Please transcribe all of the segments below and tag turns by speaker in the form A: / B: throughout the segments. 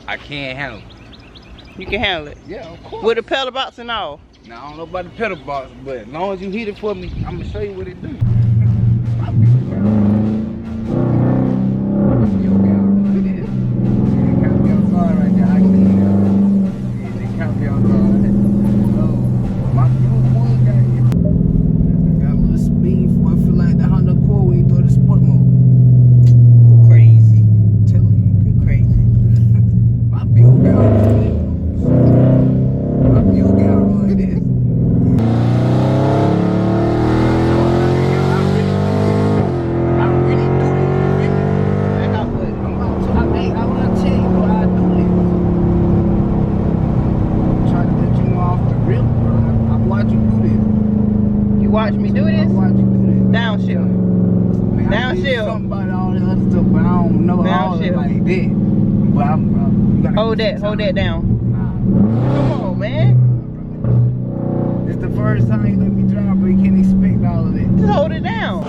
A: I can't handle it.
B: You can handle it?
A: Yeah, of course.
B: With the pedal box and all?
A: Now, I don't know about the pedal box, but as long as you heat it for me, I'm going to show you what it do.
B: Watch me do this?
A: Watch you do this.
B: Downshift.
A: Man,
B: Downshift.
A: Something about all the other stuff, but I don't know all of it like that. But you gotta
B: hold that down.
A: Nah.
B: Come on, man.
A: It's the first time you let me drive, but you can't expect all of it.
B: Just hold it down.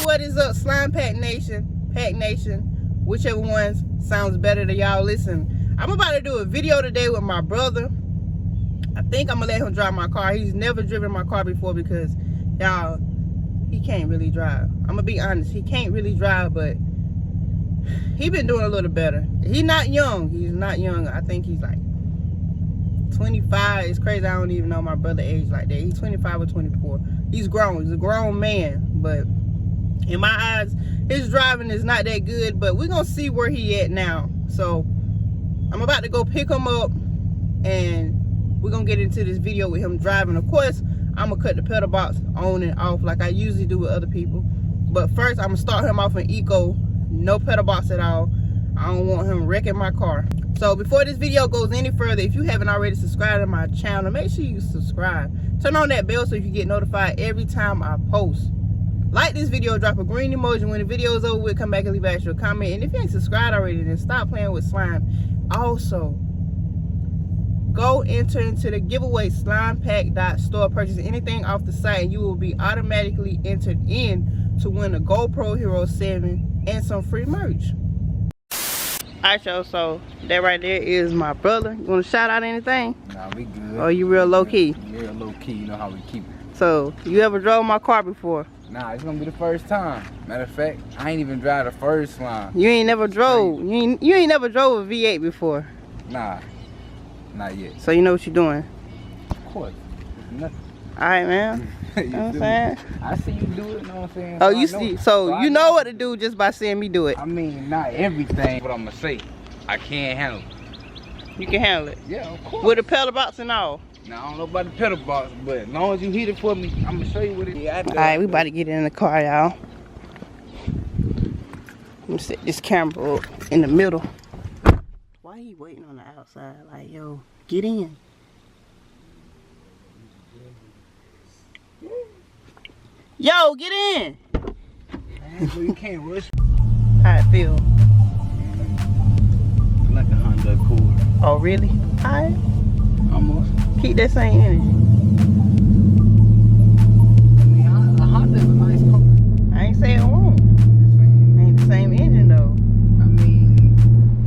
B: What is up, Slime Pack Nation, whichever one sounds better to y'all. Listen, I'm about to do a video today with my brother. I think I'm gonna let him drive my car. He's never driven my car before because, y'all, he can't really drive. I'm gonna be honest, he can't really drive, but he been doing a little better. He's not young. I think he's like 25. It's crazy, I don't even know my brother's age like that. He's 25 or 24. He's grown. He's a grown man, but in my eyes, his driving is not that good, but we're gonna see where he at now. So I'm about to go pick him up and we're gonna get into this video with him driving. Of course, I'm gonna cut the pedal box on and off like I usually do with other people, but first I'm gonna start him off in eco, no pedal box at all. I don't want him wrecking my car. So before this video goes any further, if you haven't already subscribed to my channel, make sure you subscribe. Turn on that bell so you can get notified every time I post. Like this video, drop a green emoji. When the video is over with, come back and leave a comment. And if you ain't subscribed already, then stop playing with slime. Also, go enter into the giveaway slimepack.store. Purchase anything off the site and you will be automatically entered in to win a GoPro Hero 7 and some free merch. Alright, y'all, so that right there is my brother. You want to shout out anything?
A: Nah, we good.
B: Or you real low key?
A: Real low key, you know how we keep it.
B: So, you ever drove my car before?
A: Nah, it's gonna be the first time. Matter of fact, I ain't even drive the first slime.
B: You ain't never drove. You ain't never drove a V8 before.
A: Nah, not yet.
B: So you know what you're doing.
A: Of course, it's nothing.
B: All right, man. You know what I'm saying?
A: I see you do it. Know what I'm saying?
B: Oh, you see? So you know what to do just by seeing me do it.
A: I mean, not everything, but I'm gonna say I can't handle it.
B: You can handle it.
A: Yeah, of course.
B: With the pedal box and all.
A: Now, I don't know about the pedal box, but as long as you heat it for me, I'm gonna show you what it is. Yeah,
B: alright, we about to get in the car, y'all. Let me set this camera up in the middle. Why he waiting on the outside? Like, yo, get in. Yo, get in.
A: Man, so you can't rush.
B: How it feel?
A: Like a Honda Accord.
B: Oh, really? Alright.
A: Almost.
B: Keep that same energy.
A: I mean, a Honda is a nice car.
B: I ain't saying it won't. Ain't the same engine though.
A: I mean,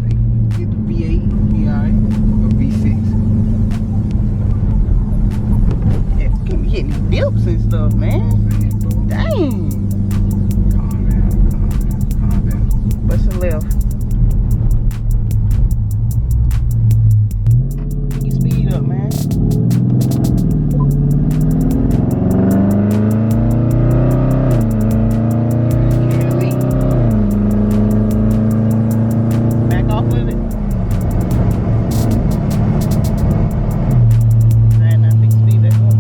A: they get the V8, VI, or V6.
B: Yeah, keep hitting dips and stuff, man. Dang.
A: Calm down.
B: What's the left? You speed up, man. Back off with it. Alright, now pick speed back up.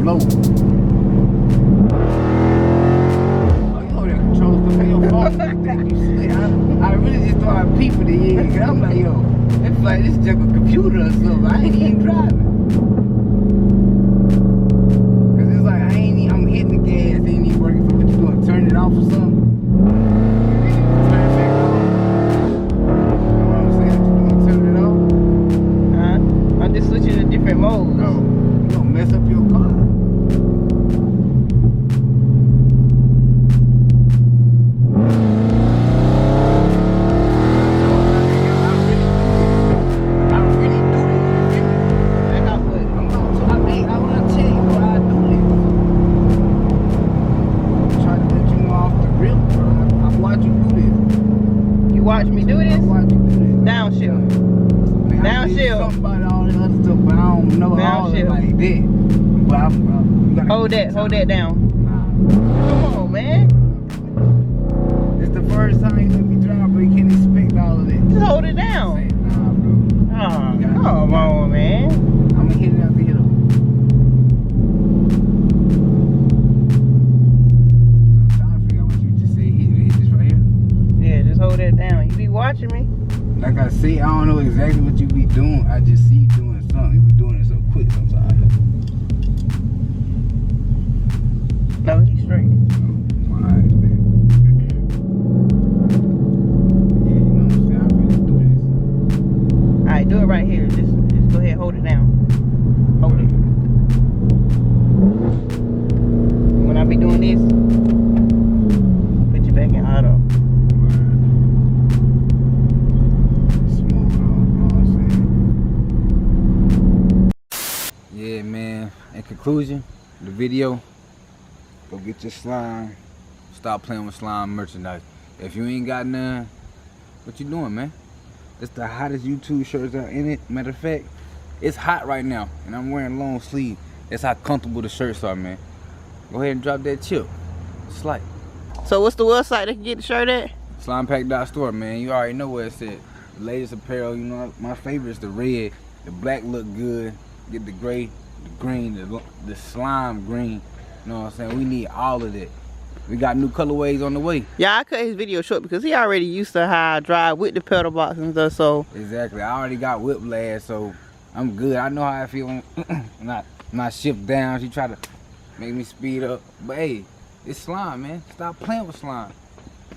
A: slow. Oh, you know that controls the pay your fault. I really just started peeping the end. Cause I'm like, yo, it's like this just a computer or something. I ain't even driving. Cause it's like I'm hitting the gas, it ain't even working. So what you doing? Turn it off or something?
B: Switching to different modes.
A: No, you gonna mess up your car. I really do this. Back up, but I wanna tell you why I do this. I'm trying to let you know off the rip, bro. I watch you do this.
B: You watch me do this?
A: I watch you do this.
B: Downshift. Downshift.
A: Something about all the other stuff, but I don't know all of it like that. But you gotta
B: Hold that down.
A: Nah.
B: Come on, man.
A: It's the first time you let me drive, but you can't expect all of that.
B: Just hold it down.
A: Say, nah, bro.
B: Oh, come on, man.
A: I'm gonna hit it out the hill. I'm trying to figure out what you just said. Hit this right here.
B: Yeah, just hold that down. You be watching me?
A: Like I say, I don't know exactly what you be doing. I just see you doing something. You be doing it so quick sometimes.
B: No, he's straight.
A: Alright, man. Yeah, you know what I'm saying? I really do this.
B: Alright, do it right here. Just go ahead, hold it down. Hold it. When I be doing this, put you back in auto.
A: Yeah, man. In conclusion, the video, go get your slime. Stop playing with slime merchandise. If you ain't got none, what you doing, man? It's the hottest YouTube shirts out in it. Matter of fact, it's hot right now, and I'm wearing long sleeve. That's how comfortable the shirts are, man. Go ahead and drop that chip. Slight.
B: So what's the website they can get the shirt at?
A: Slimepack.store, man. You already know what it said. The latest apparel, you know, my favorite is the red. The black look good. Get the gray, the green, the slime green. You know what I'm saying? We need all of that. We got new colorways on the way.
B: Yeah, I cut his video short because he already used to how I drive with the pedal box and stuff, so.
A: Exactly. I already got whiplash, so I'm good. I know how I feel when I shift down. She try to make me speed up. But hey, it's slime, man. Stop playing with slime.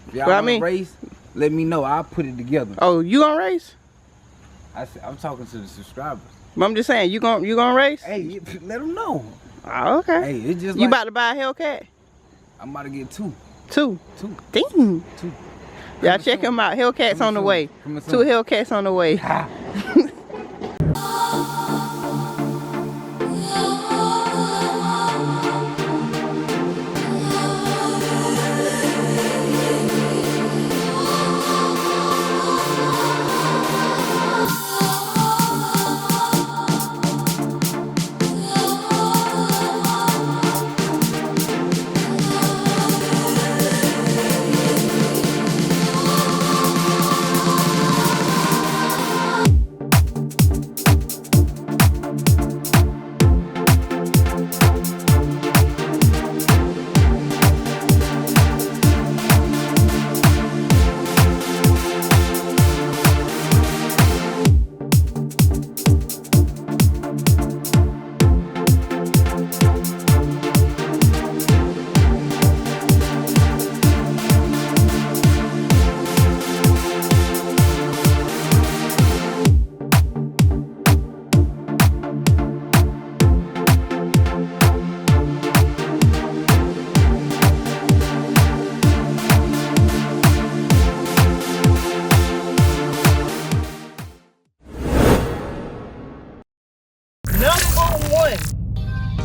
A: If y'all want to race, let me know. I'll put it together.
B: Oh, you gonna race?
A: I'm talking to the subscribers.
B: But I'm just saying, you gonna race?
A: Hey, let them know.
B: Oh, okay.
A: Hey, it's just
B: you about to buy a Hellcat?
A: I'm about to get two.
B: Two?
A: Two.
B: Dang.
A: Two.
B: Y'all check him out. Hellcats on the way. 2 Hellcats on the way.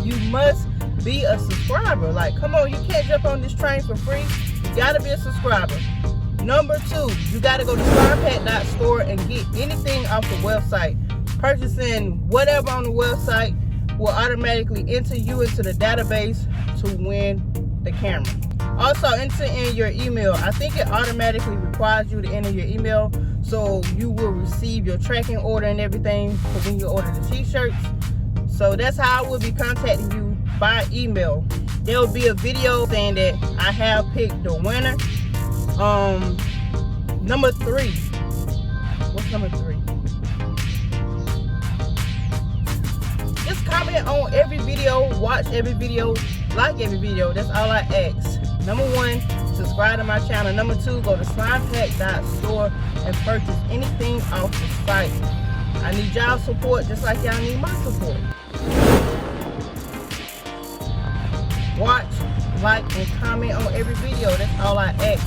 B: You must be a subscriber. Like, come on, you can't jump on this train for free. You gotta be a subscriber. Number 2, you gotta go to slimepack.store and get anything off the website. Purchasing whatever on the website will automatically enter you into the database to win the camera. Also, enter in your email. I think it automatically requires you to enter your email, so you will receive your tracking order and everything for when you order the t-shirts. So that's how I will be contacting you by email. There will be a video saying that I have picked the winner. Number 3. What's number 3? Just comment on every video, watch every video, like every video. That's all I ask. Number 1, subscribe to my channel. Number 2, go to slimepack.store and purchase anything off the site. I need y'all support just like y'all need my support. Watch, like, and comment on every video. That's all I ask.